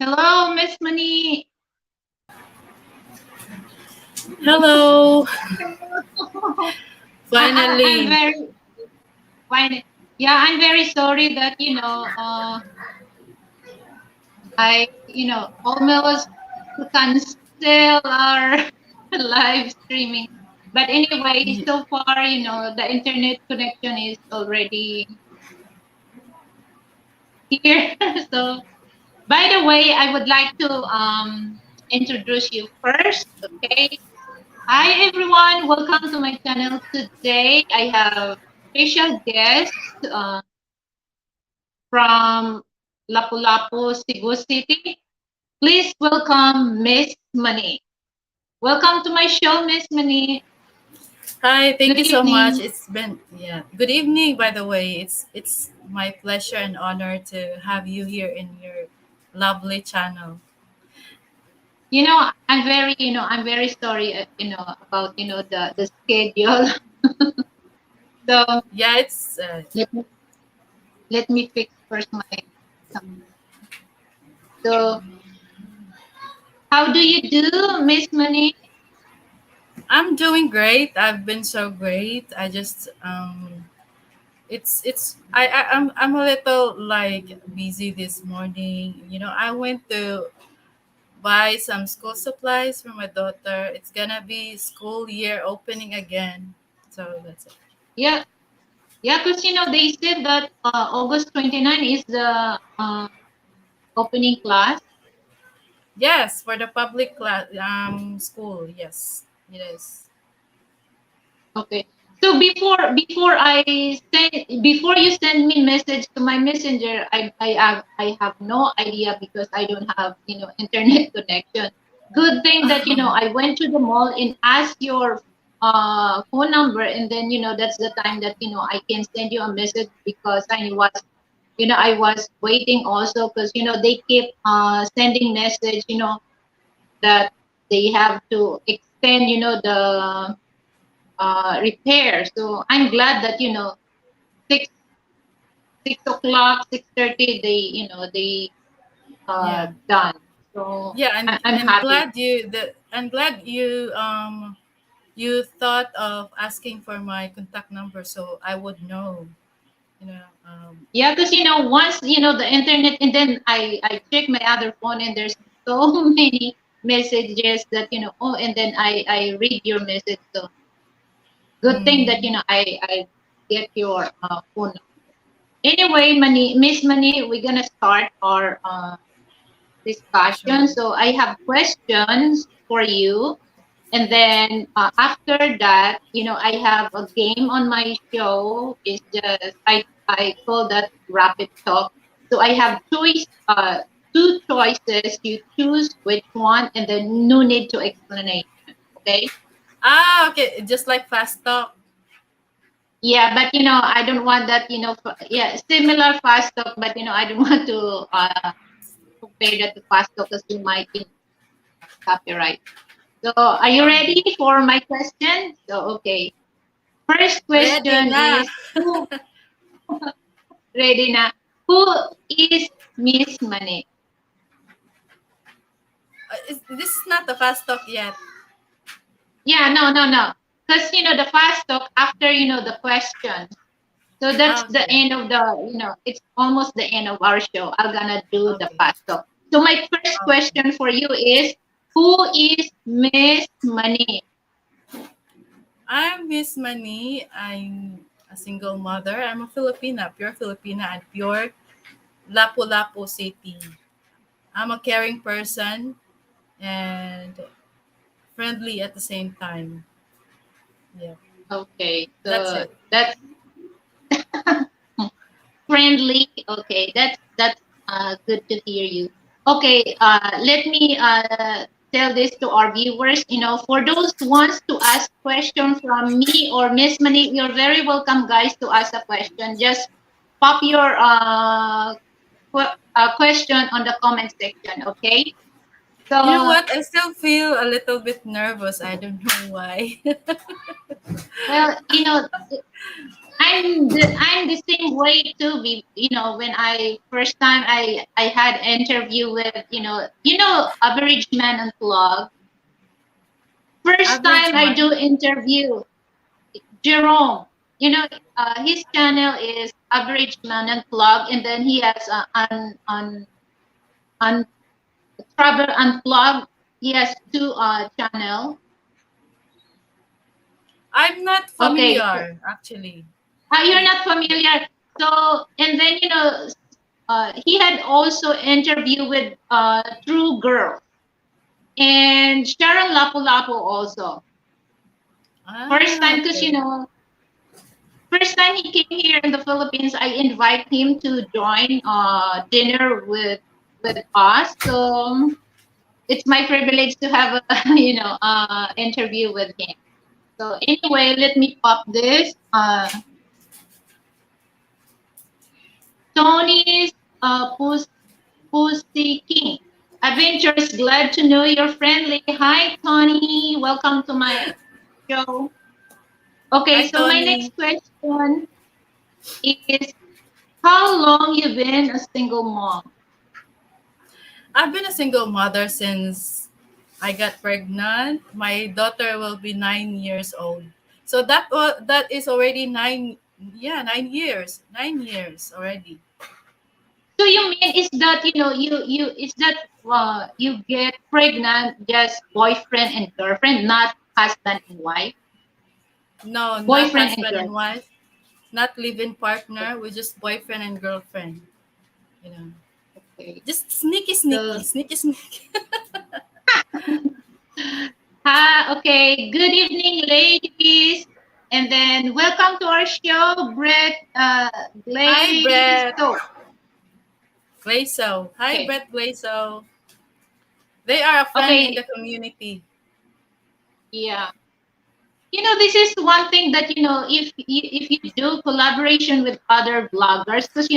Hello, Miss Money. Hello, I'm finally. very fine. Yeah, I'm very sorry that I almost cancel our live streaming. But anyway, Y- so far the internet connection is already here. So by the way, I would like to introduce you first. Okay. Hi everyone, welcome to my channel. Today I have special guest uh, from Lapu-Lapu, Cebu City. Please welcome Miss Money. Welcome to my show, Miss Money. Hi, thank Good you so much. evening. It's been Good evening, by the way. It's my pleasure and honor to have you here in your lovely channel. I'm very sorry, about the schedule. So Yeah, it's let me let me fix first my. So how do you do, Miss Money? I'm doing great. I've been so great. I just it's I'm a little like busy this morning. I went to buy some school supplies for my daughter. It's gonna be school year opening again. So that's it. Yeah, yeah, because they said that August 29 is the opening class. Yes, for the public class school, yes, it is. Okay. So before you send me message to my messenger, I have no idea because I don't have internet connection. Good thing that I went to the mall and asked your phone number, and then that's the time that I can send you a message because I was waiting also because they keep sending message that they have to extend the repair. So I'm glad that 6 o'clock, 6:30 they Yeah, done. So yeah, I'm and happy. glad you thought of asking for my contact number so I would know. You know, Yeah, because once the internet, and then I check my other phone and there's so many messages that oh, and then I read your message. So good thing that mm, I get your phone. Anyway, Miss Money, we're gonna start our sure. discussion. So I have questions for you. And then after that, I have a game on my show. It's just I call that rapid talk. So I have two choices. You choose which one, and then no need to explanation. Okay? Okay, just like fast talk. Yeah, but I don't want that. Yeah, similar fast talk, but I don't want to compare that to fast talk because you might copyright. So, are you ready Okay, for my question? So, okay. First ready question na. is who ready na? Who is Miss Money? This is not the fast talk yet. Yeah, no, no, no. Because the fast talk after the questions. So that's the Okay, end of it's almost the end of our show. I'm gonna do the okay, fast talk. So my first okay. question for you is who is Miss Money? I'm Miss Mani. I'm a single mother. I'm a Filipina, pure Filipina, and pure Lapu-Lapu City. I'm a caring person and friendly at the same time. Yeah, Okay, that's so it. that's friendly. Okay, that's good to hear you. Okay, let me tell this to our viewers. For those who wants to ask question from me or Miss Mani, you're very welcome, guys, to ask a question. Just pop your question on the comment section. Okay. You know So what? I still feel a little bit nervous. I don't know why. well, I'm the same way too. When I first time I had interview with average man unplugged. First Average time I man. do interview Jerome. His channel is average man unplugged, and then he has on travel unplugged. He has two channel. I'm not Okay, familiar actually. you're With not familiar. So, and then he had also interview with True Girl and Sharon Lapu Lapu also. First time, because okay. first time he came here in the Philippines, I invite him to join dinner with us. So it's my privilege to have a interview with him. So anyway, let me pop this. Tony's Pussy King. Adventures, glad to know you're friendly. Hi, Tony. Welcome to my show. Hi, Okay, so my Tony. next question is how long you been a single mom? I've been a single mother since I got pregnant. My daughter will be 9 years old. So that is already 9 years. 9 years already. So you mean is that you is that you get pregnant just boyfriend and girlfriend, not husband and wife? No, not Boyfriend and husband and girlfriend. wife, not live-in partner. We're just boyfriend and girlfriend. You know, Okay. just sneaky, sneaky, So sneaky, sneaky. okay. Good evening, ladies. And then welcome to our show, Brett Hi, Brett Glazo. Glazo. Hi, Okay. Brett Glazo. They are a friend in the Okay. community. Yeah. This is one thing that if you do collaboration with other bloggers, because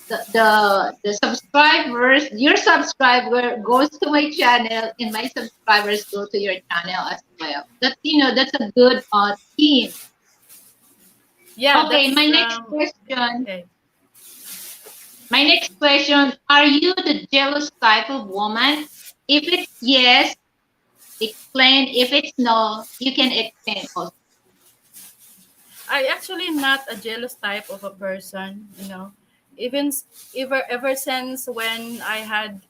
the subscribers, your subscriber goes to my channel, and my subscribers go to your channel as well. That's a good team. Yeah, Okay, that's okay. my next question, are you the jealous type of woman? If it's yes, explain. If it's no, you can explain also. I actually not a jealous type of a person, you know. Even ever since when I had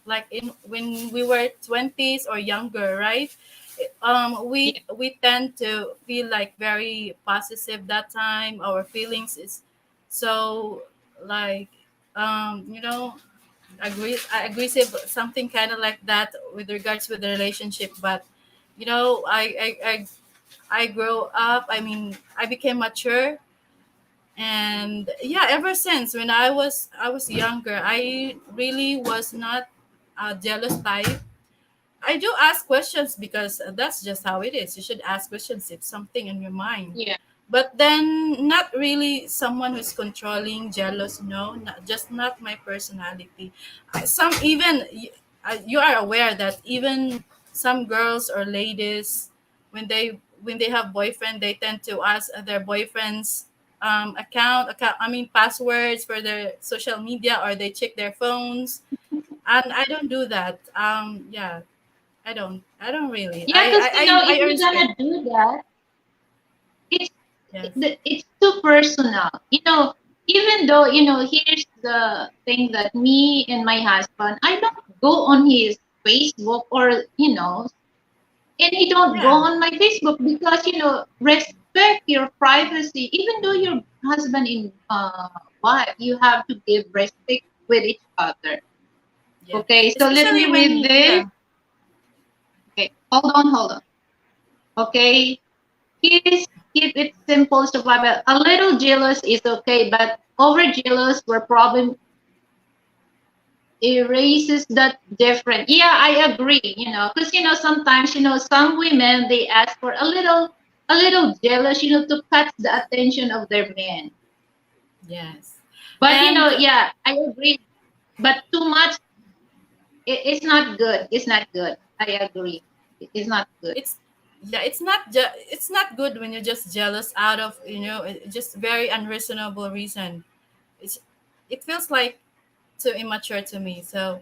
like in when we were 20s or younger, right? Yeah, We tend to feel like very possessive that time. Our feelings is so like you know aggressive, something kind of like that with regards with the relationship. But you know, I grow up. I mean, I became mature, and yeah, ever since when I was younger, I really was not a jealous type. I do ask questions because that's just how it is. You should ask questions if something in your mind. yeah, But then, not really someone who's controlling, jealous. No, not, just not my personality. Some even you are aware that even some girls or ladies, when they have boyfriend, they tend to ask their boyfriend's account. I mean passwords for their social media, or they check their phones. And I don't do that. Yeah, I don't. I don't really. yeah. Because I if earn you're respect. gonna do that, it's Yes. it's too personal. Even though here's the thing that me and my husband, I don't go on his Facebook, or and he don't go Yeah. on my Facebook, because respect your privacy. Even though you're husband and wife, you have to give respect with each other. Yeah. Okay, so let Especially me read when this. yeah. Okay, hold on. Okay, keep it simple, survival. A little jealous is okay, but over jealous where problem erases that different. Yeah, I agree. Because sometimes some women, they ask for a little jealous, to catch the attention of their man. Yes. But And yeah, I agree. But too much, it's not good. It's not good. I agree. It's not good. it's yeah, it's not good when you're just jealous out of, just very unreasonable reason. It's it feels like too immature to me. So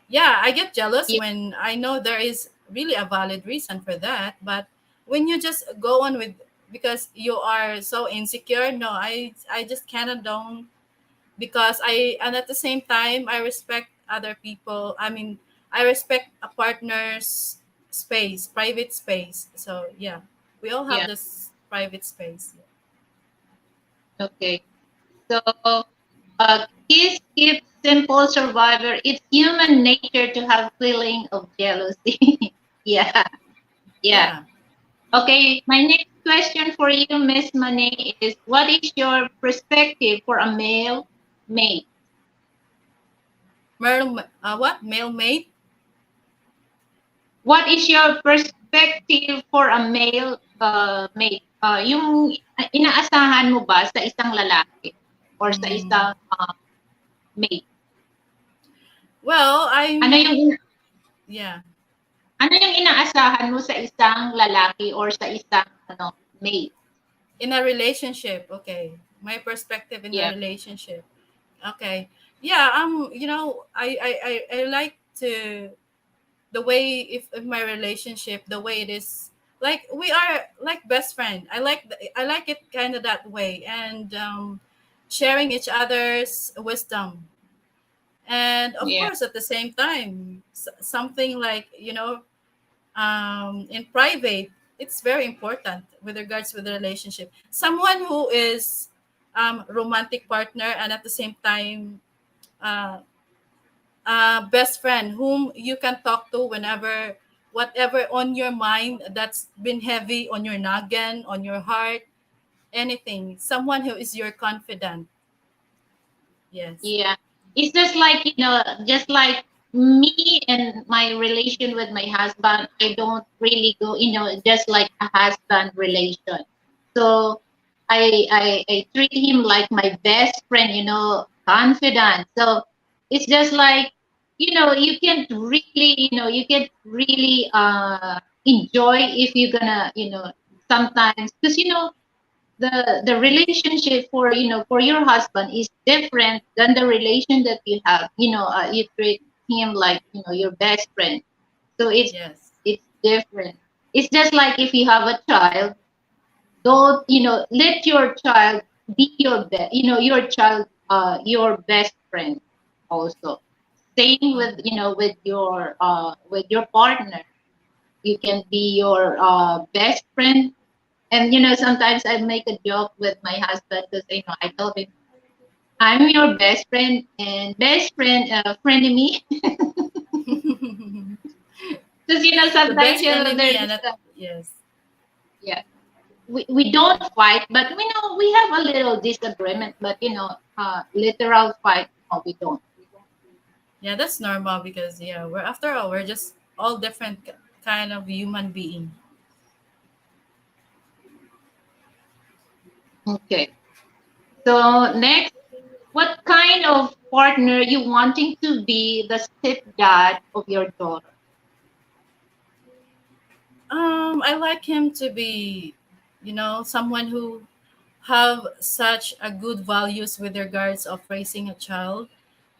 yeah, I get jealous Yeah, when I know there is really a valid reason for that. But when you just go on with, because you are so insecure, no, I just cannot don't, because and at the same time I respect other people. I mean, I respect a partner's space, private space. So yeah, we all have yeah. this private space. Okay. So, kiss keep simple survivor. It's human nature to have feeling of jealousy. Yeah, yeah. Yeah. Okay, my next question for you, Miss Money, is what is your perspective for a male mate? What male mate? What is your perspective for a male mate? Yung inaasahan mo ba sa isang lalaki or sa Mm. isang mate? Well, Ano I'm yung yeah. ano yung inaasahan mo sa isang lalaki or sa isang mate? In a relationship, okay. My perspective in a Yeah, relationship. Okay. Yeah, I like to, the way, if my relationship, the way it is, like we are like best friend. I like it kind of that way, and sharing each other's wisdom, and of yeah, course at the same time something like, in private, it's very important with regards with the relationship. Someone who is romantic partner, and at the same time uh, best friend whom you can talk to whenever, whatever on your mind that's been heavy on your noggin, on your heart, anything. Someone who is your confidant. Yes. yeah. It's just like, just like me and my relation with my husband, I don't really go, just like a husband relation. So I treat him like my best friend, confident. So it's just like, you can't really enjoy if you're gonna, sometimes, because the relationship for for your husband is different than the relation that you have, you treat him like your best friend. So Yes. it's different. It's just like if you have a child, don't let your child be your best, your child your best friend also. Same with Mhm. with your partner. You can be your best friend. And sometimes I make a joke with my husband because I told him I'm your best friend and best friend frenemy. Because The sometimes best enemy, there's and this yes. yeah, we don't fight, but we know we have a little disagreement, but literal fight, no, we don't. Yeah, that's normal, because yeah, we're, after all, we're just all different kind of human being. Okay. So next, what kind of partner you wanting to be the stepdad of your daughter? I like him to be, someone who have such a good values with regards of raising a child,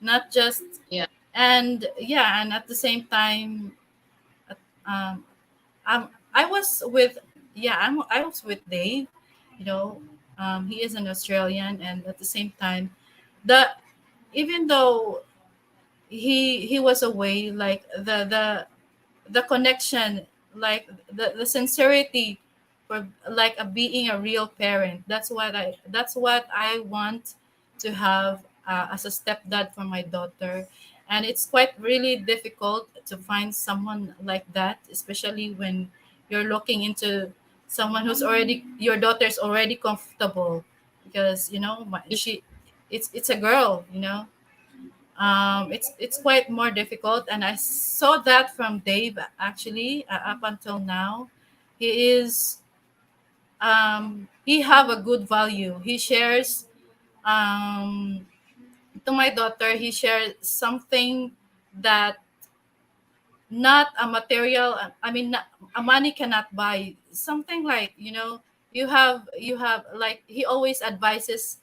not just, Yeah. and yeah, and at the same time, um, I was with, yeah, I was with Dave, you know, he is an Australian, and at the same time, the even though he was away, like the connection, like the sincerity for like a, being a real parent, that's what I want to have as a stepdad for my daughter. And it's quite really difficult to find someone like that, especially when you're looking into someone who's already, your daughter's already comfortable, because she, it's a girl, it's quite more difficult, and I saw that from Dave actually. Up until now, he is, he have a good value. He shares, um to my daughter, he shares something that not a material. I mean, a money cannot buy something like, you have like, he always advises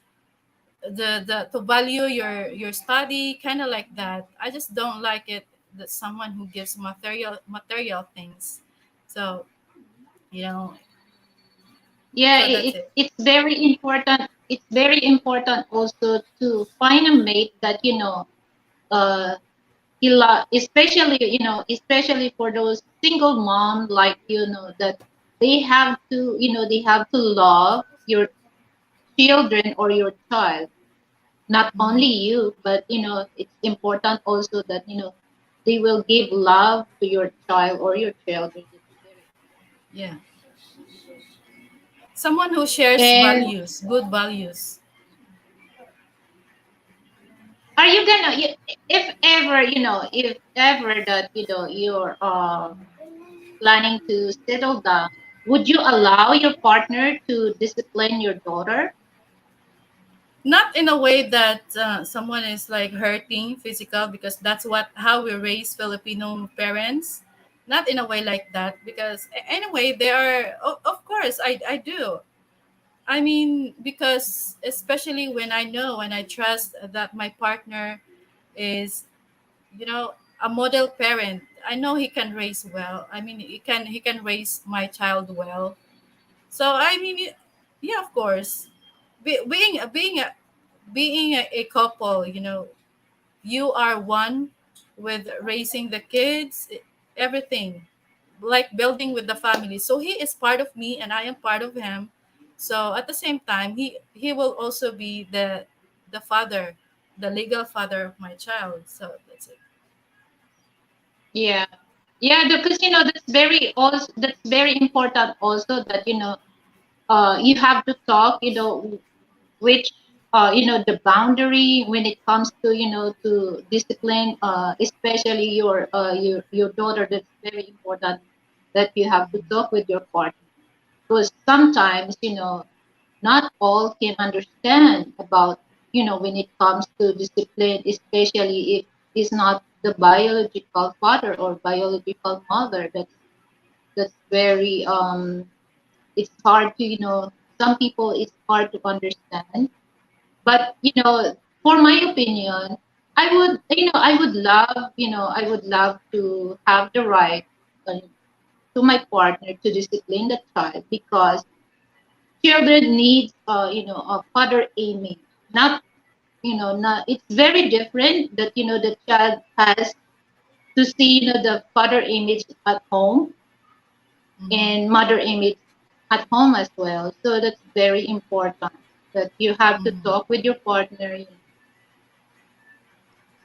the to value your study, kind of like that. I just don't like it, that someone who gives material things. So, you know Yeah, so that's it. it's very important. It's very important also to find a mate that uh especially especially for those single mom like that they have to they have to love your children or your child, not only Hmm. you, but it's important also that they will give love to your child or your children. It's very Yeah, someone who shares and values, good values. are you gonna if ever if ever that you're planning to settle down, would you allow your partner to discipline your daughter? Not in a way that someone is like hurting physical, because that's what how we raise Filipino parents. Not in a way like that, because anyway, they are, of course, I do. I mean, because especially when I know, when I trust that my partner is, a model parent, I know he can raise well. I mean, he can raise my child well. So I mean, yeah, of course, being a couple, you are one with raising the kids, everything, like building with the family. So he is part of me and I am part of him. So at the same time, he will also be the father, the legal father of my child. So that's it. Yeah, yeah, because that's very important also that you have to talk which the boundary when it comes to to discipline, especially your daughter. That's very important that you have to talk with your partner, because sometimes not all can understand about when it comes to discipline, especially if it's not the biological father or biological mother. That's very it's hard to some people it's hard to understand. But for my opinion, I would love to have the right uh, to my partner to discipline the child, because children need a father image. Not not it's very different that the child has to see the father image at home Hmm. and mother image at home as well. So that's very important that you have to Hmm. talk with your partner.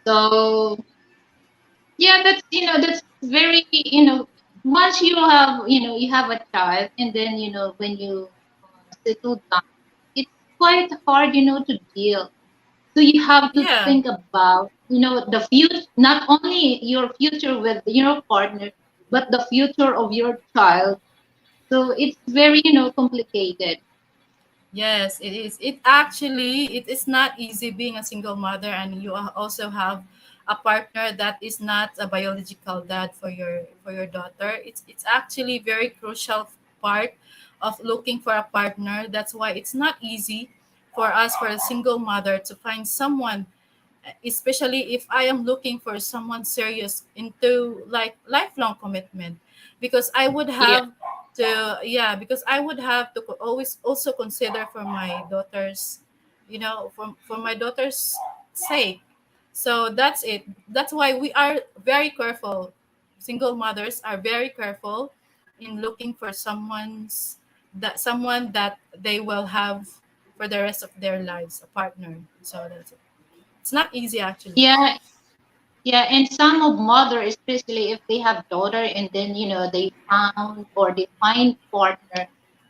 So yeah, that's that's very once you have you have a child, and then when you settle down, it's quite hard to deal. So you have to Yeah. think about the future, not only your future with your partner, but the future of your child. So it's very complicated. Yes, it is. It is not easy being a single mother, and you also have a partner that is not a biological dad for your daughter. It's actually very crucial part of looking for a partner. That's why it's not easy for us, for a single mother, to find someone, especially if I am looking for someone serious into like lifelong commitment, because I would Yeah, have because I would have to always also consider for my daughter's, for my daughter's sake. So that's it. That's why we are very careful. Single mothers are very careful in looking for someone that they will have for the rest of their lives, a partner. So that's it. It's not easy actually. yeah, yeah. And some of mother, especially if they have daughter, and then they found or they find partner,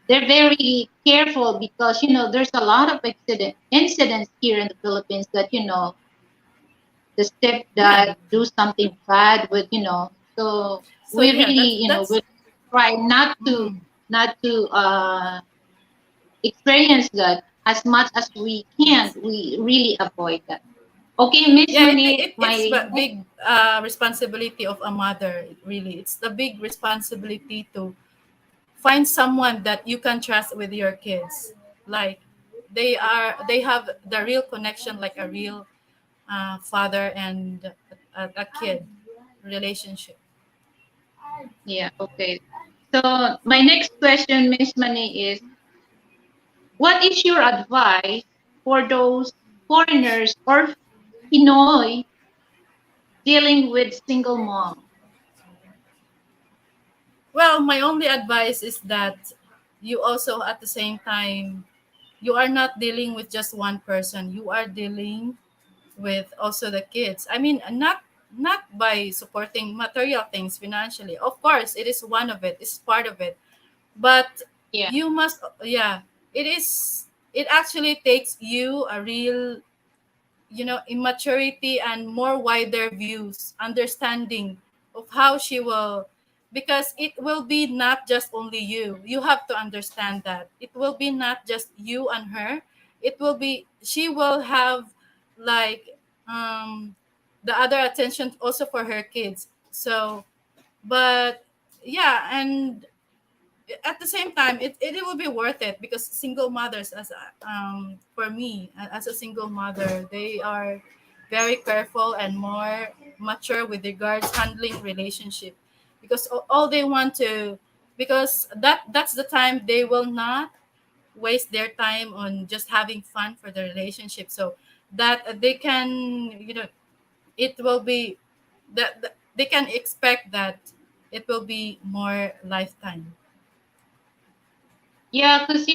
they're very careful because there's a lot of incidents here in the Philippines that the Yeah. stepdad do something bad with so So we yeah, really that's we try not to mm, not to experience that as much as we can. yes. We really avoid that. Okay, Miss Yeah, Mani, it's my a big responsibility of a mother. Really, it's the big responsibility to find someone that you can trust with your kids. Like they have the real connection, like a real father and a kid relationship. yeah, okay. So my next question, Miss Mani, is what is your advice for those foreigners or Pinoy dealing with single mom? Well, my only advice is that you also at the same time, you are not dealing with just one person. You are dealing with also the kids. I mean, not by supporting material things financially. Of course, it is one of it. It's part of it. But Yeah, you must, yeah, it is. It actually takes you a real, immaturity and more wider views, understanding of how she will, because it will be not just only you have to understand that it will be not just you and her. It will be, she will have like the other attention also for her kids. So, but yeah, and at the same time, it will be worth it, because single mothers, for me, as a single mother, they are very careful and more mature with regards handling relationship, because all they want to, because that's the time they will not waste their time on just having fun for the relationship, so that they can, it will be that they can expect that it will be more lifetime. yeah, because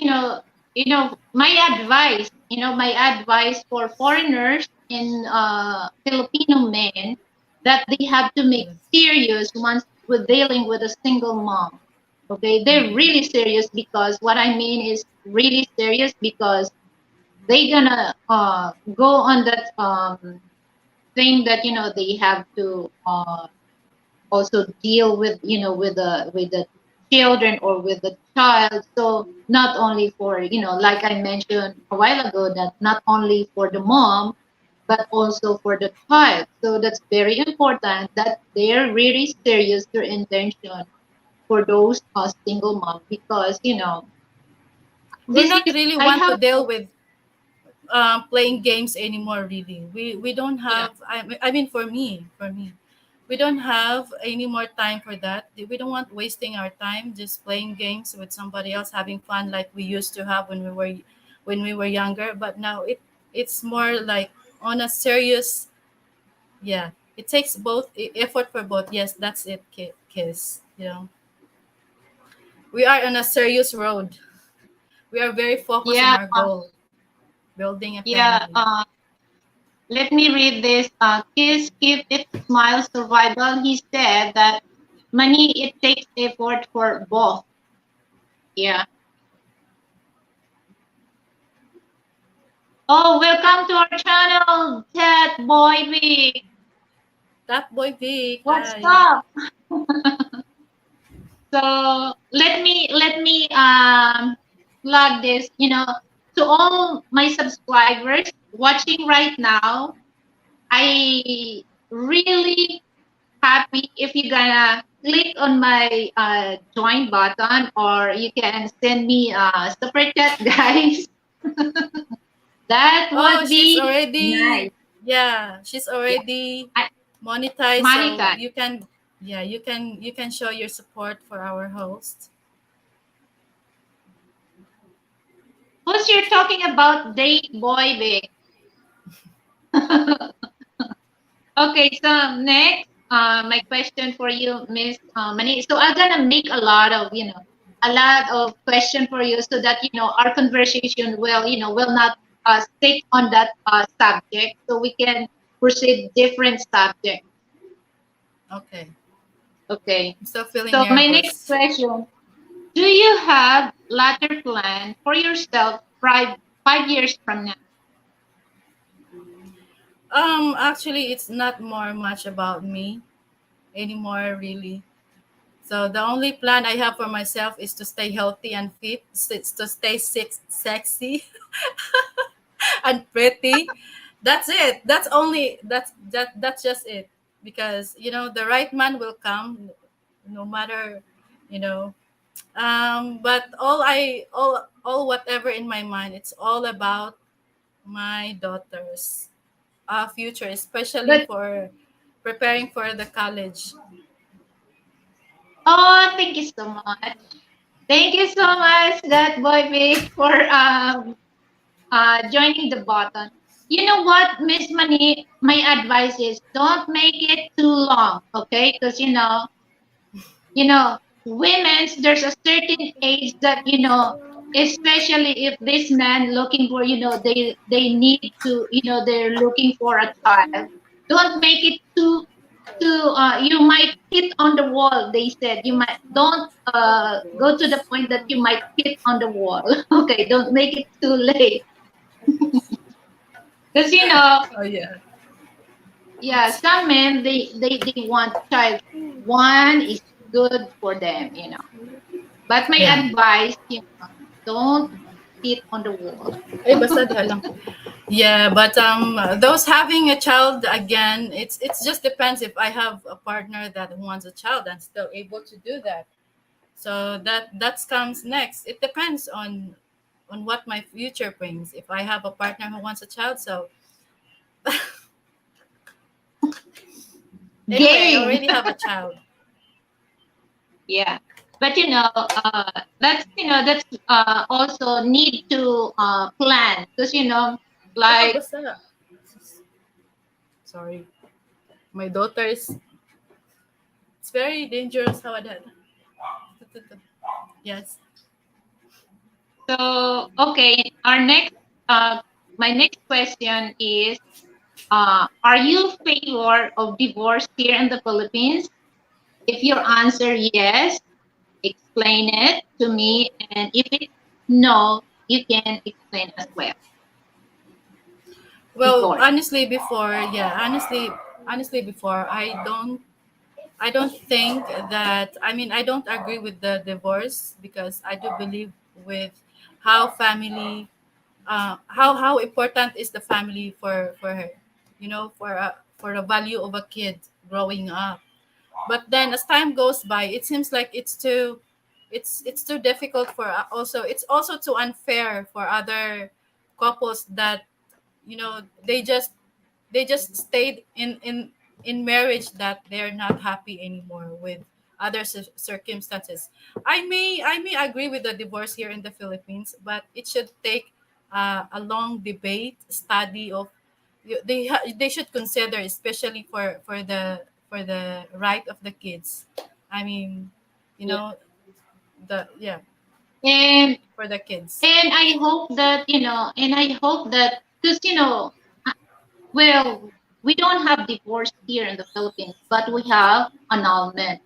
my advice, my advice for foreigners in Filipino men that they have to make Yes. serious once with dealing with a single mom. Okay, they're Mhm. really serious because what I mean is really serious because they gonna go on that thing that they have to also deal with with the children or with the child, so not only for like I mentioned a while ago, that not only for the mom but also for the child. So that's very important that they're really serious their intention for those single moms, because We're this not is really I want to have deal with playing games anymore. Really, we don't yeah. have. I mean, for me, we don't have any more time for that. We don't want wasting our time just playing games with somebody else, having fun like we used to have when we were younger. But now it's more like on a serious. Yeah, it takes both effort for both. Yes, that's it, kiss. We are on a serious road. We are very focused on Yeah, our goal, building a yeah. family. Let me read this. Kiss, keep it, smile, survival. He said that money, it takes effort for both. Yeah. Oh, welcome to our channel, Ted Boy Vic. That boy Vic, What's hi. up? So let me plug this. To all my subscribers watching right now, I really happy if you're gonna click on my join button, or you can send me a super chat, guys. That Oh, would she's be nice. already, yeah, she's Yeah, already I, monetized, so Monica, you can, yeah, you can show your support for our host. who's you're talking about? Date boy Vic. Okay, so next, my question for you, Miss Mani. So I'm gonna make a lot of question for you, so that our conversation will not stick on that subject, so we can proceed different subject. Okay. Okay. I'm still feeling So my next nervous. question: do you have latter plan for yourself 5 years from now? Actually, it's not more much about me anymore, really. So the only plan I have for myself is to stay healthy and fit, to stay sexy and pretty. That's it. That's only that's just it. Because the right man will come, no matter, you know. But all whatever in my mind, it's all about my daughter's future, especially But for preparing for the college. oh, thank you so much. Thank you so much, that boy Vic, for joining the button. You know what, Miss Money? My advice is don't make it too long, okay? Because women's there's a certain age that especially if this man looking for they need to they're looking for a child. Don't make it too you might hit on the wall. They said you might don't go to the point that you might hit on the wall. Okay, don't make it too late. Because Oh yeah. yeah, some men they want child. One is good for them. But my Yeah. advice, don't hit on the wall. Eh, basta diha lang. Yeah, but those having a child again, it's just depends if I have a partner that wants a child and still able to do that. So that comes next. It depends on what my future brings. If I have a partner who wants a child, so anyway, I Game. already have a child. Yeah. But that's also need to plan because Ito like basta. Sorry, my daughter is. It's very dangerous how that. Yes. so okay, our next my next question is are you favor of divorce here in the Philippines? If your answer yes, explain it to me, and if it's no, you can explain as well. Well, Before. honestly, before, yeah, honestly, before, I don't think that. I mean, I don't agree with the divorce because I do believe with how family, how important is the family for her, for the value of a kid growing up. But then as time goes by, it seems like it's too difficult for also it's also too unfair for other couples that they just stayed in marriage that they're not happy anymore with other circumstances. I may agree with the divorce here in the Philippines, but it should take a long debate study of they should consider, especially for the right of the kids. I mean, you Yeah. know the yeah And for the kids. I hope that because well, we don't have divorce here in the Philippines, but we have annulment.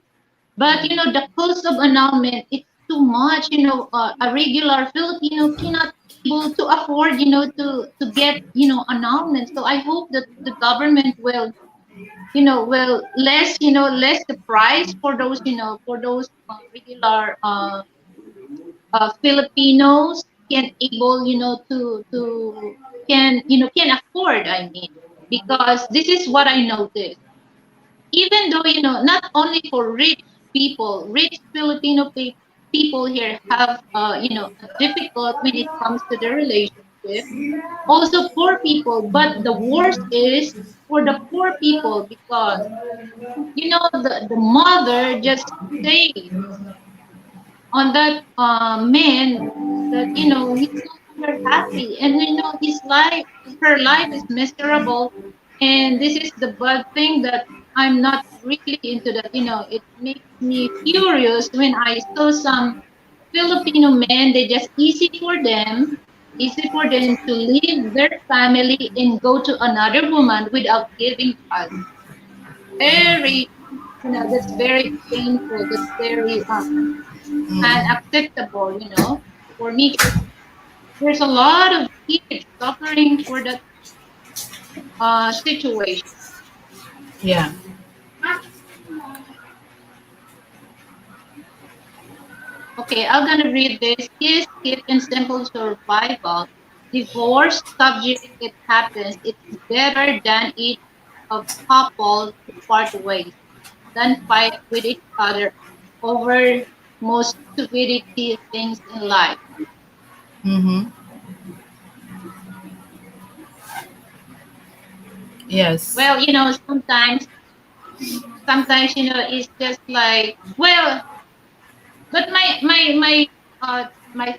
But Yeah. the cost of annulment it's too much. A regular Filipino cannot able to afford to get annulment. So I hope that the government will less the price for those regular Filipinos can able can afford. I mean, because this is what I noticed. Even though not only for rich Filipino people here have a difficult when it comes to the relationship. Also poor people, but the worst is for the poor people because the mother just stays on that man that he's no longer happy, and his life her life is miserable. And this is the bad thing that I'm not really into that. It makes me furious when I saw some Filipino men. They just easy for them to leave their family and go to another woman without giving us very that's very painful. That's very unacceptable, for me, 'cause there's a lot of kids suffering for that situation. Yeah. Okay, I'm gonna read this. Is it in simple survival? Divorce subject, it happens. It's better than each of couple to part ways than fight with each other over most stupidity things in life. Mm-hmm. Yes. Well, sometimes, it's just like, well, but my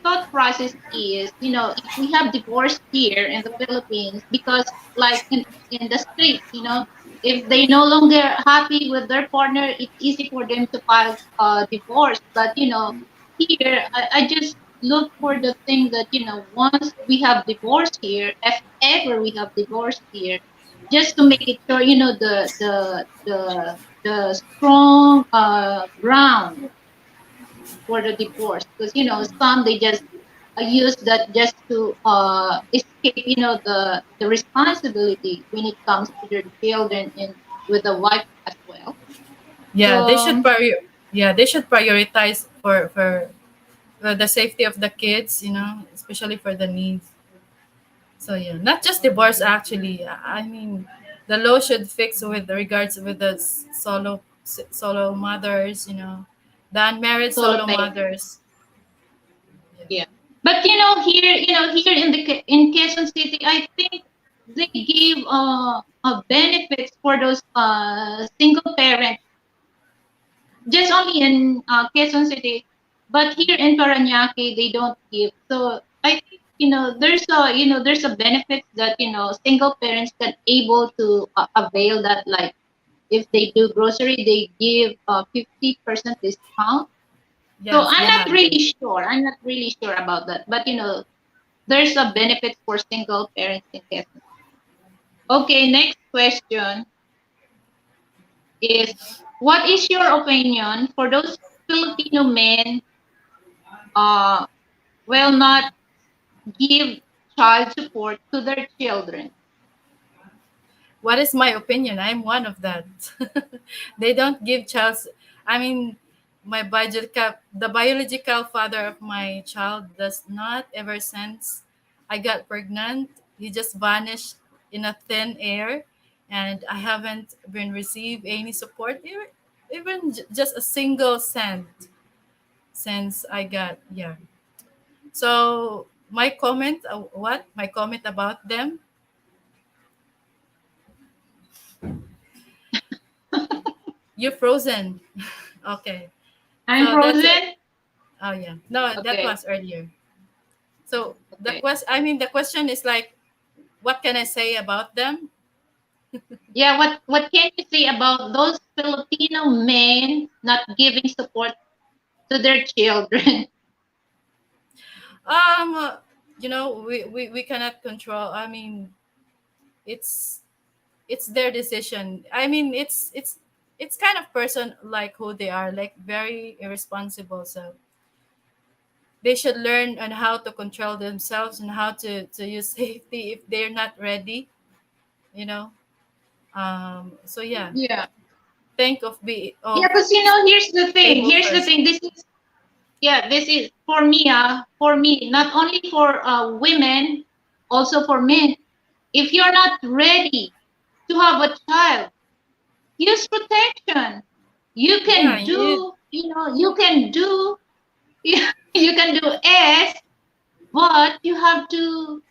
thought process is, if we have divorce here in the Philippines, because like in the streets, if they no longer happy with their partner, it's easy for them to file divorce. But here I just look for the thing that once we have divorce here, if ever we have divorce here, just to make it sure, the strong ground for the divorce, because some they just use that just to escape the responsibility when it comes to their children and with the wife as well. Yeah, they should So prioritize for the safety of the kids, especially for the needs. So yeah, not just divorce actually. I mean, the law should fix with regards with the solo mothers, the unmarried solo solo parents, mothers. Yeah. yeah. But here in in Quezon City, I think they give benefits for those single parents just only in Quezon City, but here in Paranaque they don't give. So I think there's a benefit that single parents can able to avail that, like if they do grocery they give 50% discount. So Yes, I'm they not have that. really sure. I'm not really sure about that, but there's a benefit for single parents in Quezon. Okay, next question is, what is your opinion for those Filipino men uh will not give child support to their children? What is my opinion? I'm one of that. They don't give child. I mean, the biological father of my child does not ever since I got pregnant. He just vanished in a thin air, and I haven't been received any support, even just a single cent since I got yeah. So my comment, what my comment about them? You're frozen. Okay. I'm So that's it. frozen. Oh yeah. No, that Okay, was earlier. So okay. the question is like, what can I say about them? Yeah, what can you say about those Filipino men not giving support to their children? Um, we cannot control. I mean, it's it's their decision. I mean, it's kind of person like who they are, like very irresponsible. So they should learn on how to control themselves and how to use safety if they're not ready. You know. So yeah, Yeah. think of be Yeah, of because here's the thing. stable Here's the first. thing. This is for me, not only for women, also for men. If you're not ready to have a child, use protection. You Yeah, can you need. do, you can do, you can do S, but you have to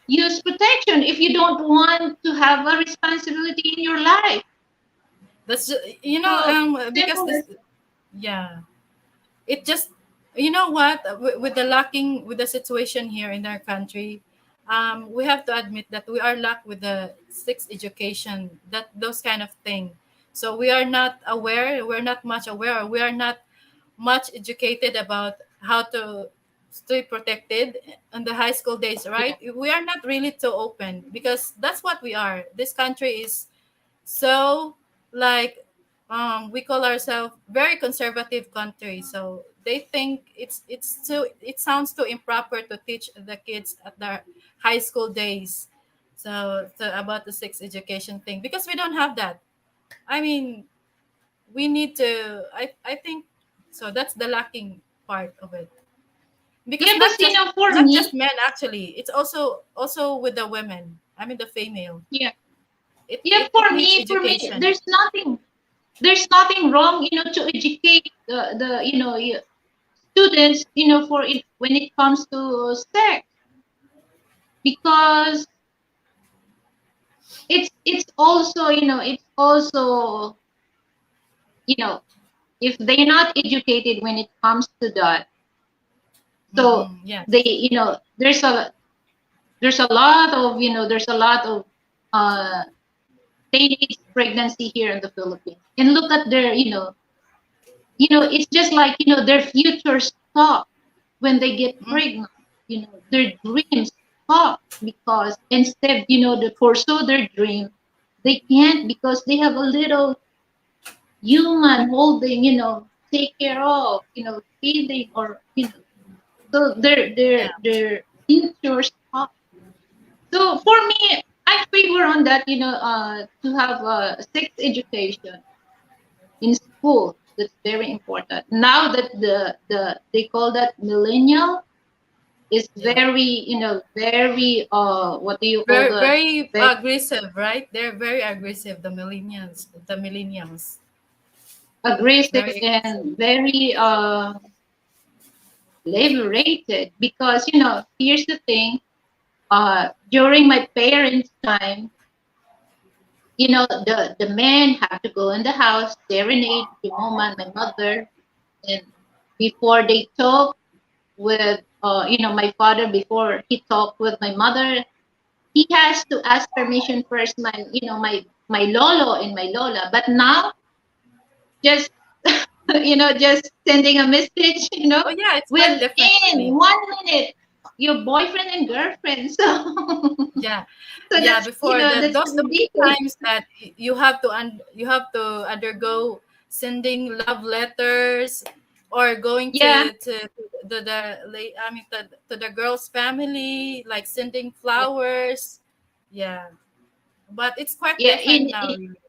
use protection if you don't want to have a responsibility in your life. That's just, So because simple this, as yeah, it just, you know what, with the lacking with the situation here in our country, we have to admit that we are lack with the sex education, that those kind of thing. So we are not aware. We're not much aware. We are not much educated about how to stay protected in the high school days, yeah, right? We are not really too open because that's what we are. This country is so like we call ourselves very conservative country. So they think it sounds too improper to teach the kids at their high school days. So about the sex education thing because we don't have that. I mean, we need to I think so that's the lacking part of it. Because yeah, because for not just me, men actually. It's also with the women. I mean the female. yeah. Yeah, it needs for me, education. there's nothing wrong, to educate the students, for it when it comes to sex, because it's also, it's also, you know, if they're not educated when it comes to that, so they, Yes. there's a lot of uh teenage pregnancy here in the Philippines, and look at their, it's just like, their future stop when they get Mm, pregnant. Their dreams stop because instead, to pursue their dream, they can't because they have a little human holding, take care of, feeding, or, so yeah. their future stop. So for me, I favor on that, to have sex education in school. That's very important. Now that they call that millennial is Yeah. very, very, what do you call Very that? very Very aggressive, right? They're very aggressive, the millennials. The millennials. aggressive Very aggressive. and very liberated, because, here's the thing. During my parents' time, the men have to go in the house, serenade the woman, my mother, and before they talk with, my father, before he talked with my mother, he has to ask permission first, my lolo and my lola. But now, just just sending a message, Oh yeah, it's quite different within really. 1 minute, your boyfriend and girlfriend. So Yeah. so Yeah, that's, before that, that's those the ridiculous. times that you have to you have to undergo sending love letters, or going Yeah, to I mean to the girl's family, like sending yeah, flowers. Yeah, but it's quite yeah. different now really.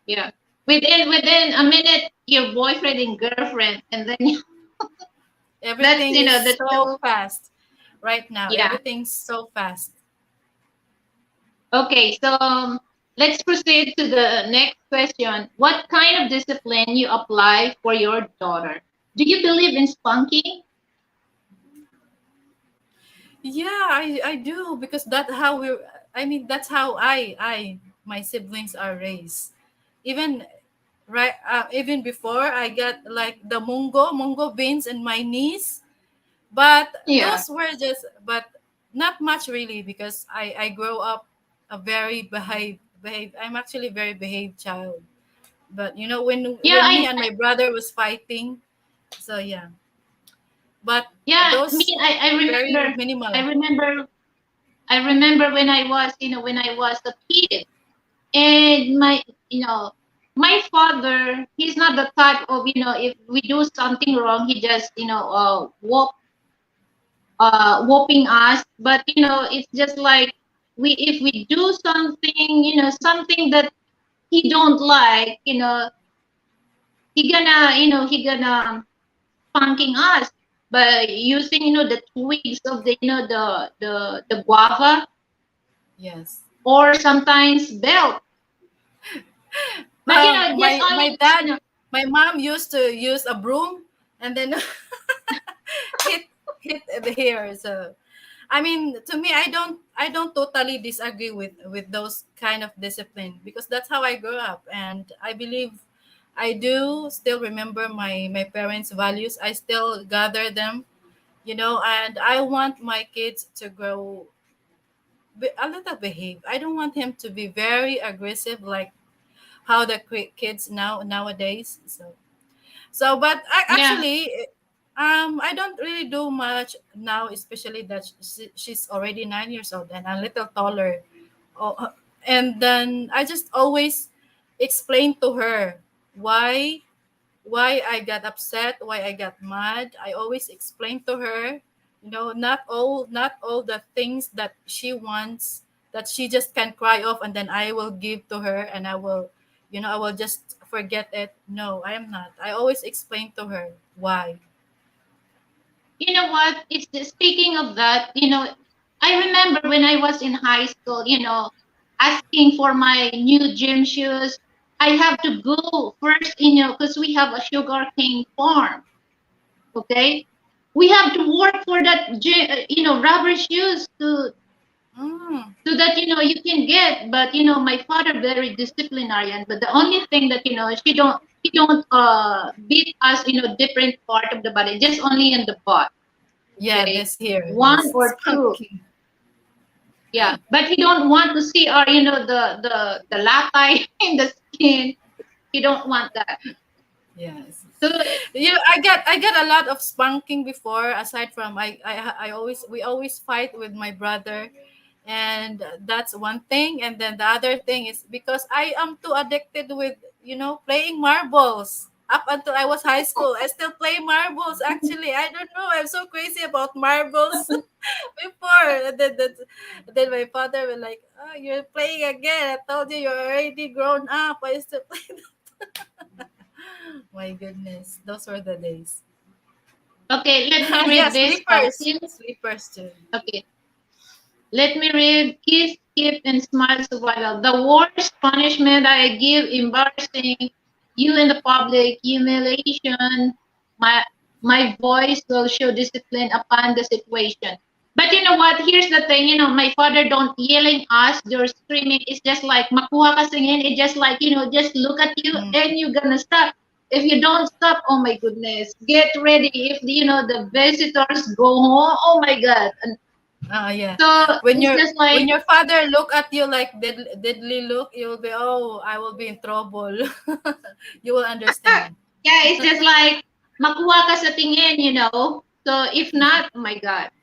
Yeah, within a minute, your boyfriend and girlfriend, and then that's, Everything is that's so so. fast right now. Yeah. Everything's so fast. Okay, so let's proceed to the next question. What kind of discipline you apply for your daughter? Do you believe in spanking? Yeah, I do, because that's how we I mean that's how I my siblings are raised. Even right even before I got like the mungo beans in my knees, but Yeah, those were just but not much really, because I grow up a very behave I'm actually a very behaved child. But yeah, when me and my brother was fighting, so yeah. But yeah. those I very remember, I minimal. remember, I remember when I was, when I was a kid, and you know, my father, he's not the type of, if we do something wrong, he just, whooping us. But it's just like, if we do something, something that he don't like, he gonna spanking us by using, the twigs of the, the guava, Yes. or sometimes belt. But just My only, dad, my mom used to use a broom and then hit the hair. So, I mean, to me, I don't totally disagree with those kind of discipline, because that's how I grew up, and I believe I do still remember my parents' values. I still gather them, and I want my kids to grow a little behave. I don't want him to be very aggressive like how the kids nowadays. But yeah, actually, I don't really do much now, especially that she's already 9 years old and a little taller. Oh, and then I just always explain to her why I got upset, why I got mad. I always explain to her, not all the things that she wants, that she just can cry off and then I will give to her, and I will just forget it. No, I am not. I always explain to her why. you know what? Speaking of that, I remember when I was in high school, asking for my new gym shoes. I have to go first, because we have a sugarcane farm. Okay, we have to work for that, rubber shoes to Mm. so that you can get. But my father very disciplinarian. But the only thing that she don't beat us, different part of the body, just only in the butt. Yeah, Okay, this here, one yes, or two. spanking. Yeah, but he don't want to see our, the lapay in the skin. He don't want that. Yes. So I got a lot of spanking before. Aside from we always fight with my brother, and that's one thing. And then the other thing is because I am too addicted with playing marbles. Up until I was high school, I still play marbles. Actually, I don't know. I'm so crazy about marbles before. And then my father was like, "Oh, you're playing again. I told you you're already grown up. I still play." My goodness, those were the days. okay, let me Yeah, read this. sleepers, sleepers too. Okay, let me read. Kiss, keep, and smile survival. The worst punishment I give, embarrassing you in the public, humiliation. My my voice will show discipline upon the situation. But you know what? Here's the thing. My father don't yelling us. You're screaming. It's just like makuha ka singin. It's just like just look at you Mm. and you're gonna stop. If you don't stop, oh my goodness, get ready. If the visitors go home, oh my god. And Yeah. so When it's your just like, when your father look at you like deadly look, you will be, oh, I will be in trouble. You will understand. yeah, it's just like makuha ka sa tingin. So if not, oh my God,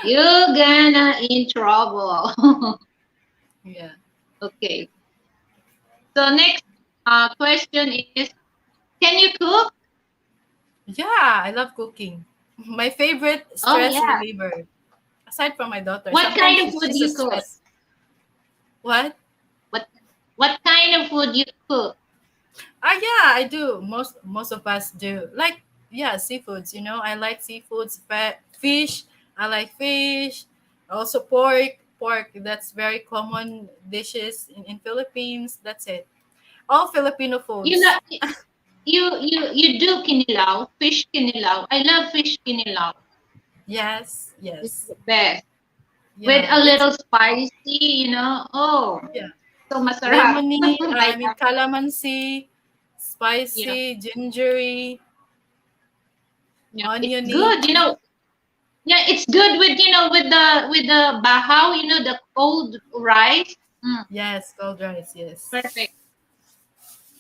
you're gonna in trouble. Yeah. Okay. So next question is, can you cook? Yeah, I love cooking. My favorite Oh stress yeah. reliever. Aside from my daughter, What sometimes kind of food she's a you cook? stress. What? What what kind of food you cook? Yeah, I do. Most of us do. Like, yeah, seafoods. I like seafoods, fish. I like fish. Also pork. Pork. That's very common dishes in Philippines. That's it. All Filipino You know, foods. you do kinilaw, fish kinilaw. I love fish kinilaw. Yes, It's yes. the best. With Yeah, a it's little spicy. Oh, yeah. so masarap. Lemony. I I mean love, calamansi, yeah. spicy, gingery, Yeah, it's oniony. good. Yeah, it's good with with the bahaw. The cold rice. Mm, Yes, cold rice. Yes. perfect.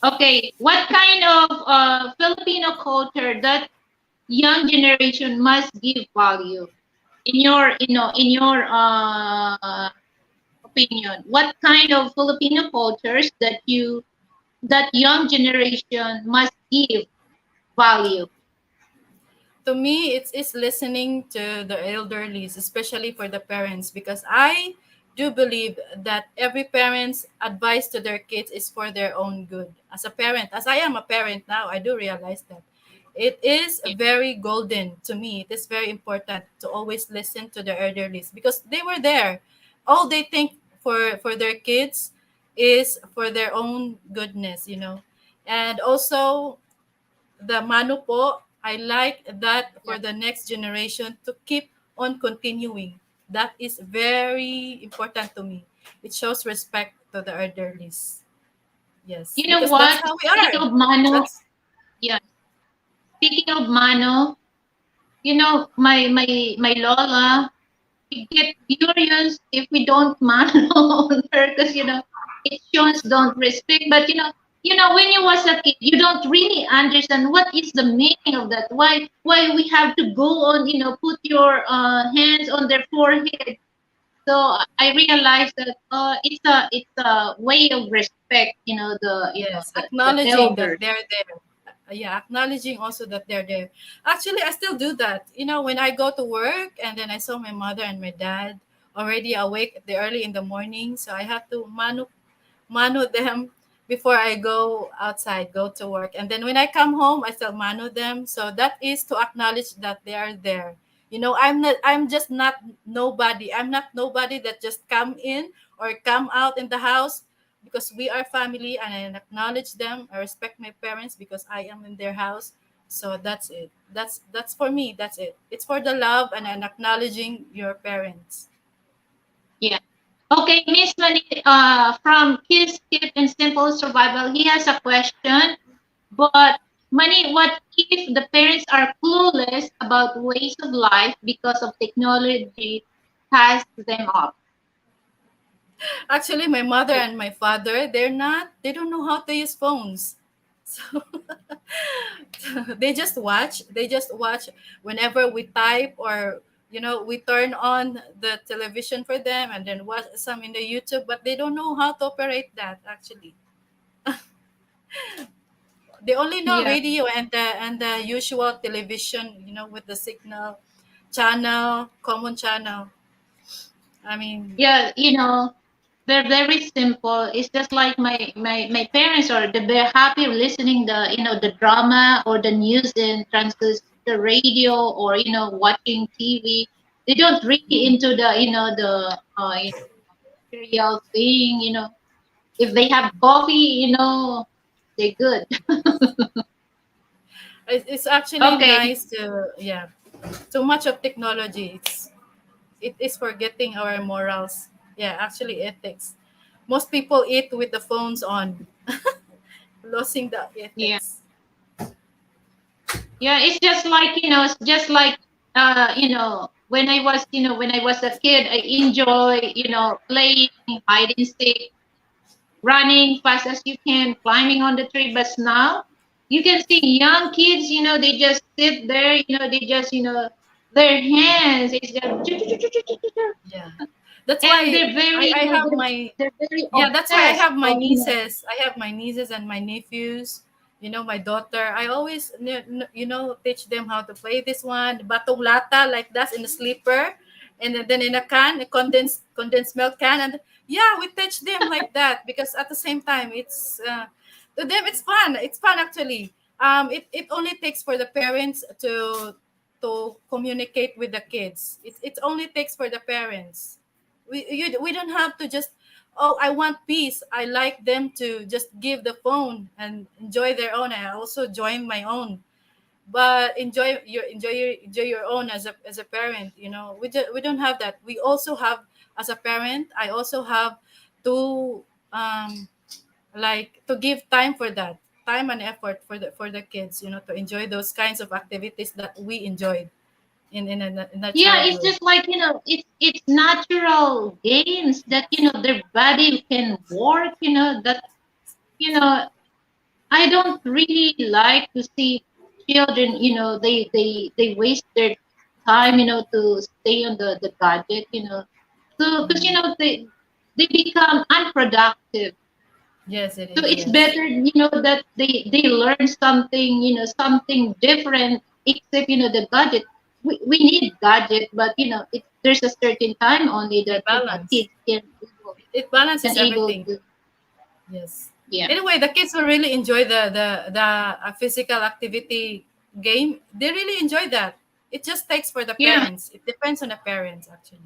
Okay, what kind of Filipino culture that young generation must give value in your opinion? What kind of Filipino cultures that young generation must give value? To me, it's listening to the elderlies, especially for the parents, because I do believe that every parent's advice to their kids is for their own good. As a parent, as I am a parent now, I do realize that it is Yeah. very golden to me. It is very important to always listen to the elderlies because they were there. All they think for their kids is for their own goodness. And also the mano po, I like that Yeah. for the next generation to keep on continuing. That is very important to me. It shows respect to the elderlies. Yes, You know because that's what? how we Speaking are. of mano, That's yeah. Speaking of mano, my Lola, she get furious if we don't mano on her because it shows don't respect. But when you was a kid, you don't really understand what is the meaning of that. Why we have to go on, put your hands on their forehead. So I realized that it's a way of respect. yes, The acknowledging that elders. they're there. Yeah, acknowledging also that they're there. Actually, I still do that. When I go to work and then I saw my mother and my dad already awake early in the morning, so I have to mano them before I go outside, go to work. And then when I come home, I still mano them. So that is to acknowledge that they are there. I'm just not nobody. I'm not nobody that just come in or come out in the house, because we are family and I acknowledge them. I respect my parents because I am in their house. So that's it. That's for me. That's it. It's for the love and acknowledging your parents. Yeah. Okay, Miss Mani, from Kiss, Skip, and Simple Survival, he has a question. But Mani, what if the parents are clueless about ways of life because of technology has them up? Actually, my mother and my father, they don't know how to use phones. So they just watch whenever we type, or we turn on the television for them and then watch some in the YouTube, but they don't know how to operate that actually. They only know Yeah. radio and the usual television, with the signal channel, common channel. I mean, Yeah, they're very simple. It's just like my parents are they're happy listening the drama or the news in transistor radio or watching TV. They don't really into the material thing. If they have coffee, they're good. it's actually Okay. nice to, yeah. Too much of technology, it is forgetting our morals. Yeah, actually ethics. Most people eat with the phones on, losing the Yeah. ethics. Yeah, it's just like when I was a kid, I enjoy, playing hide and seek, running fast as you can, climbing on the tree. But now you can see young kids, they just sit there, they just, their hands is just Yeah, that's and why they're very, I have my they're very yeah, that's why I obsessed have my of, nieces. I have my nieces and my nephews. My daughter. I always teach them how to play this one, batong lata, like that, in the sleeper, and then in a can, a condensed milk can, and yeah, we teach them like that because at the same time, it's to them it's fun. It's fun actually. It only takes for the parents to communicate with the kids. It only takes for the parents. We don't have to just, oh, I want peace. I like them to just give the phone and enjoy their own. I also join my own, but enjoy your own as a parent. We don't have that. We also have, as a parent, I also have to, um like, to give time for that, time and effort for the kids, to enjoy those kinds of activities that we enjoyed in a yeah, it's childhood. just like, it's natural games that, their body can work, that, you know, I don't really like to see children, they waste their time, to stay on the gadget, So, because, Mhm. they become unproductive. Yes, it So is. it's Yes. better, that they learn something, something different, except, the gadget. We need gadget, but, there's a certain time only Yeah, that, balance. kids It can balances able everything. to, Yes. yeah. Anyway, the kids will really enjoy the physical activity game. They really enjoy that. It just takes for the Yeah. parents. It depends on the parents actually.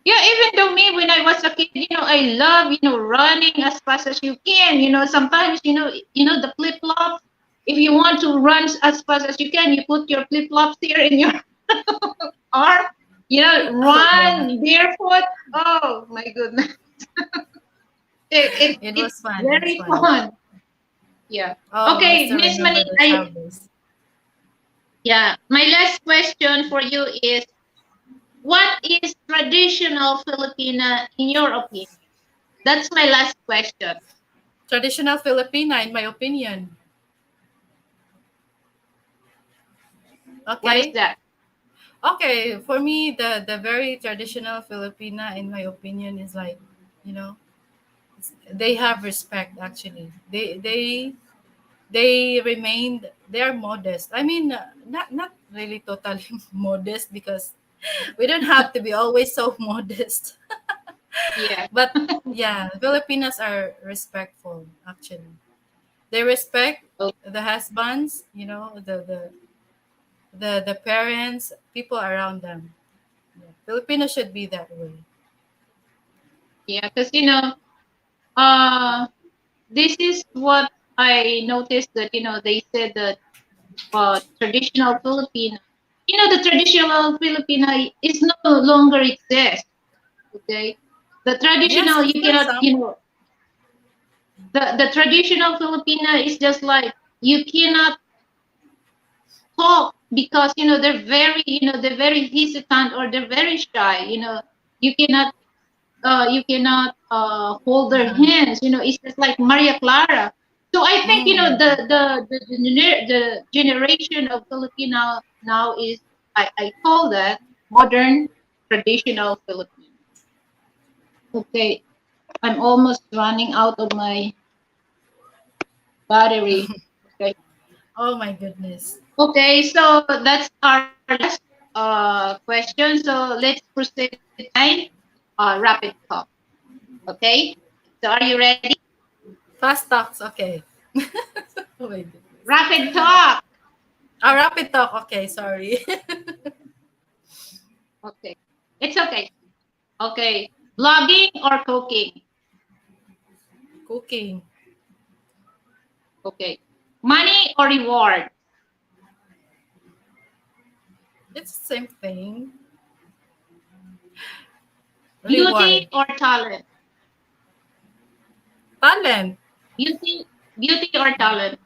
Yeah, even though me when I was a kid, I love, running as fast as you can. Sometimes, the flip flops. If you want to run as fast as you can, you put your flip flops here in your arm. Oh yeah, Run barefoot. Oh my goodness, it it's was fun. It was very fun. fun. Yeah. Oh, I Okay, still Miss remember Mani, the child days. yeah. My last question for you is, what is traditional Filipina in your opinion? That's my last question. Traditional Filipina, in my opinion. What is Okay. that? Okay, for me, the very traditional Filipina, in my opinion, is like, you know, they have respect. Actually, they remained, they're modest. I mean, not really totally modest, because we don't have to be always so modest. Yeah. But yeah, Filipinas are respectful. Actually, they respect Oh, the husbands. The parents, people around them. Yeah. Filipinos should be that way. Yeah, because uh, this is what I noticed that they said that traditional Filipino, the traditional Filipina is no longer exist. Okay, the Yes, traditional it's you still cannot, some. the traditional Filipina is just like you cannot talk because they're very hesitant or they're very shy. You cannot hold their Mhm. hands. It's just like Maria Clara. So I think Mm. the generation of Filipino now is I call that modern traditional Filipino. Okay, I'm almost running out of my battery. Okay. Oh my goodness. Okay, so that's our last question. So let's proceed with my rapid talk. Okay, so are you ready? Fast talks, okay. Oh my goodness. Rapid talk. Rapid talk, okay, sorry. Okay, it's okay. Okay, blogging or cooking? Cooking. Okay, money or reward? It's the same thing. Reward. Beauty or talent? Talent. Beauty or talent?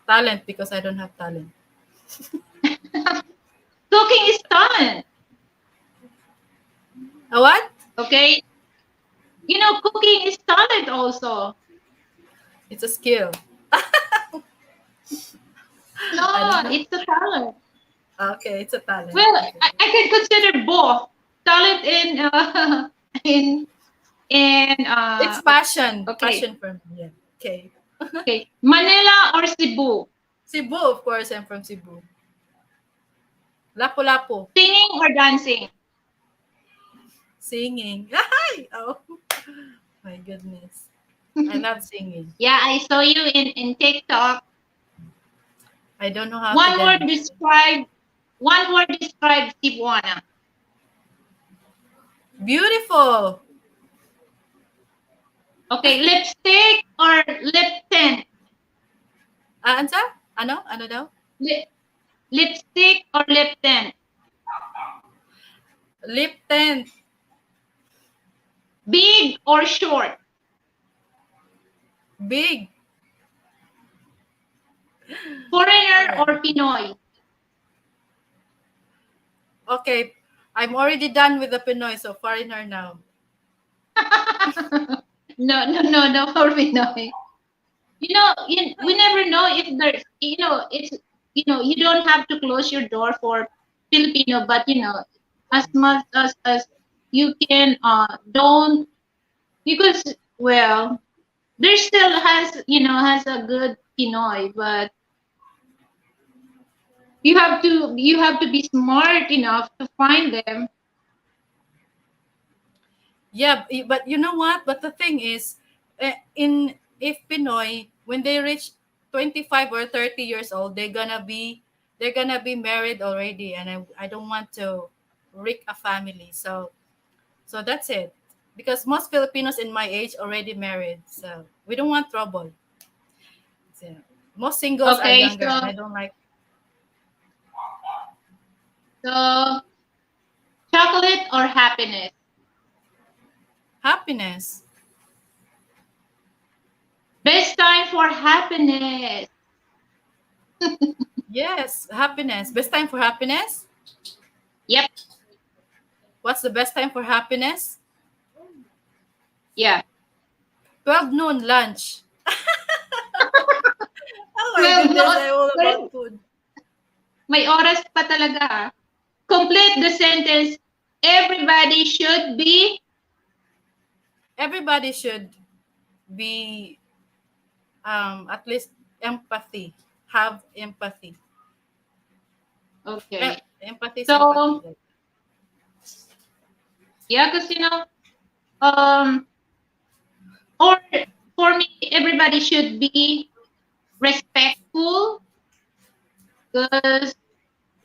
Talent because I don't have talent. Cooking is talent. A what? Okay, cooking is talent also. It's a skill. I No, don't know. it's a talent. Okay, it's a talent. Well, Okay. I can consider both talent in in It's passion. okay, Passion for me. Yeah. Okay. okay, Manila or Cebu? Cebu, of course, I'm from Cebu. Lapu-lapu. Singing or dancing? Singing. Ay! Oh my goodness. I love singing. Yeah, I saw you in TikTok. I don't know how to One word dance. describe one word describes Cebuana. Beautiful. Okay, lipstick or lip tint? Ansa? Ano? Ano daw? Lip, lipstick or lip tint? Lip tint. Big or short? Big. Foreigner Alright. or Pinoy? Okay. I'm already done with the Pinoy, so foreigner now. No, no, no, no, for Pinoy. We never know if there's, it's, you don't have to close your door for Filipino, but as much as you can, don't, because, well, there still has a good Pinoy, but you have to be smart enough to find them. Yeah, but you know what? But the thing is, in if Pinoy, when they reach 25 or 30 years old, they're gonna be married already, and I don't want to wreak a family. So that's it. Because most Filipinos in my age already married, so we don't want trouble. So, most singles are Okay, younger, and so I don't like so chocolate or happiness? happiness. Best time for happiness. Yes, happiness. Best time for happiness. Yep. What's the best time for happiness? Yeah. 12 noon lunch. Oh my 12 goodness, noon. I'm all Well, about food. may oras pa talaga. Complete the sentence. Everybody should be. Everybody should be at least empathy. Have empathy. Okay. Empathy, sympathy. So, yeah, because, um, or for me, everybody should be respectful because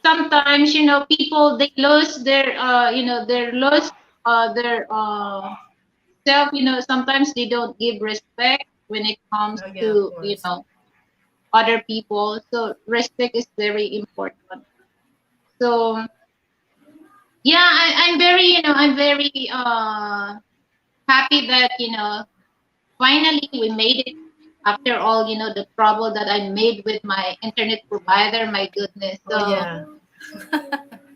sometimes, people, they lose their, their itself, sometimes they don't give respect when it comes Oh yeah, of to, course. other people. So respect is very important. So yeah, I'm very happy that, finally we made it after all, the trouble that I made with my internet provider. My goodness. Oh So yeah.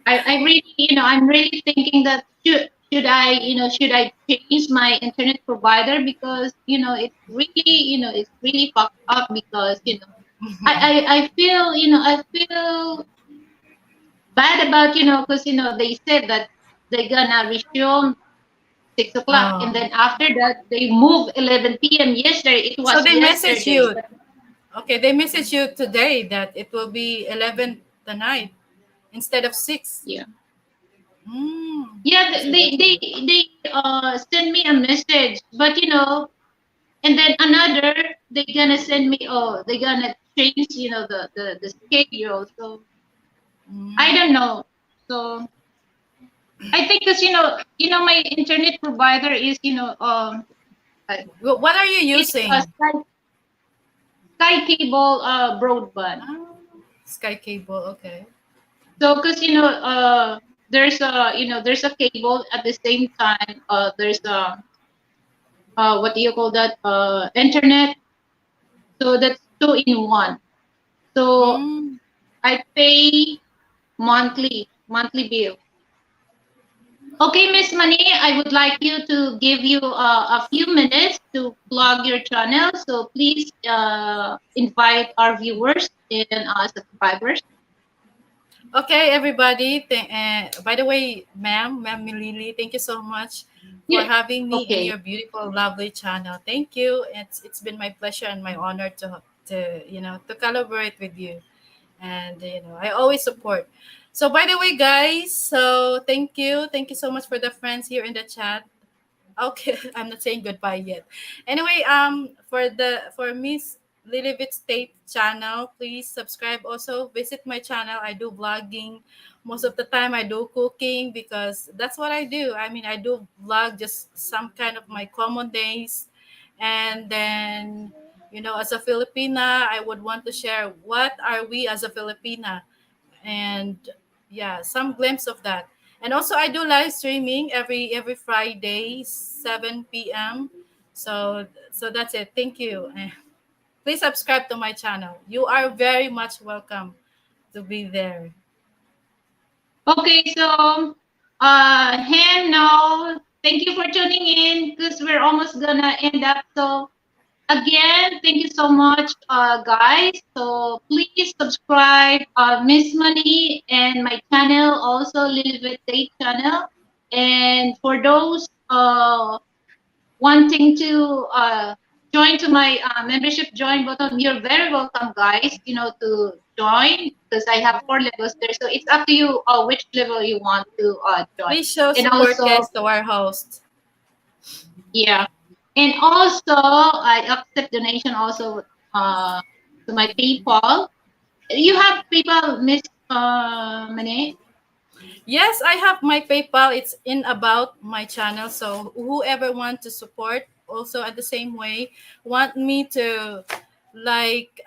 I really, I'm really thinking that should I change my internet provider, because, it's really fucked up, because, I feel, I feel bad about, because, they said that they're gonna resume 6 o'clock, and Oh. then after that they move 11 p.m. Yesterday, it So was they message yesterday, you. but Okay, they message you today that it will be 11 tonight instead of 6. yeah. Mm. Yeah, So that's good. they send me a message, but, and then another, they gonna send me, oh, they gonna change, the schedule. So I Mm. don't know. So I think, because, my internet provider is, uh, What are you it's a using? sky cable broadband. Ah, Sky Cable. Okay. So, because, there's a cable, at the same time, there's a, what do you call that, internet. So that's two in one. So Mm. I pay monthly bill. Okay, Miss Money, I would like you to give you a few minutes to plug your channel. So please invite our viewers and subscribers. Okay, everybody. By the way, ma'am Lily, thank you so much for Yeah. having me in Okay. your beautiful, lovely channel. Thank you. It's been my pleasure and my honor to collaborate with you, and I always support. So by the way, guys, so thank you so much for the friends here in the chat. Okay, I'm not saying goodbye yet. Anyway, for Miss Lilibit State channel, please subscribe. Also, visit my channel. I do vlogging. Most of the time, I do cooking because that's what I do. I mean, I do vlog just some kind of my common days, and then as a Filipina, I would want to share what are we as a Filipina, and yeah, some glimpse of that. And also I do live streaming every Friday 7 p.m. So that's it. Thank you. Please subscribe to my channel. You are very much welcome to be there. Okay. So, Hen, now, thank you for tuning in, because we're almost gonna end up. So, again, thank you so much, guys. So please subscribe, Miss Money, and my channel, also Lilibet Date channel. And for those wanting to join to my membership join button, you're very welcome, guys. To join, because I have 4 levels there. So it's up to you which level you want to join. Please show And support, also, guys, to our host. yeah. And also, I accept donation also to my PayPal. You have PayPal, Miss Mane? Yes, I have my PayPal. It's in about my channel. So whoever want to support also at the same way, want me to like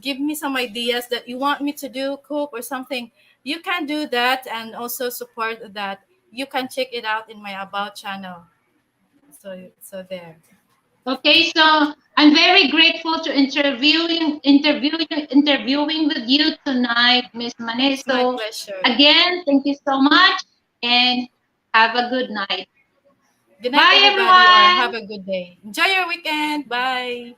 give me some ideas that you want me to do, cook or something, you can do that and also support that. You can check it out in my about channel. So there. Okay, so I'm very grateful to interviewing with you tonight, Miss Mane. It's my So pleasure. again, thank you so much, and have a good night. Good night, Bye, everybody, or have everyone. a good day. Enjoy your weekend. Bye.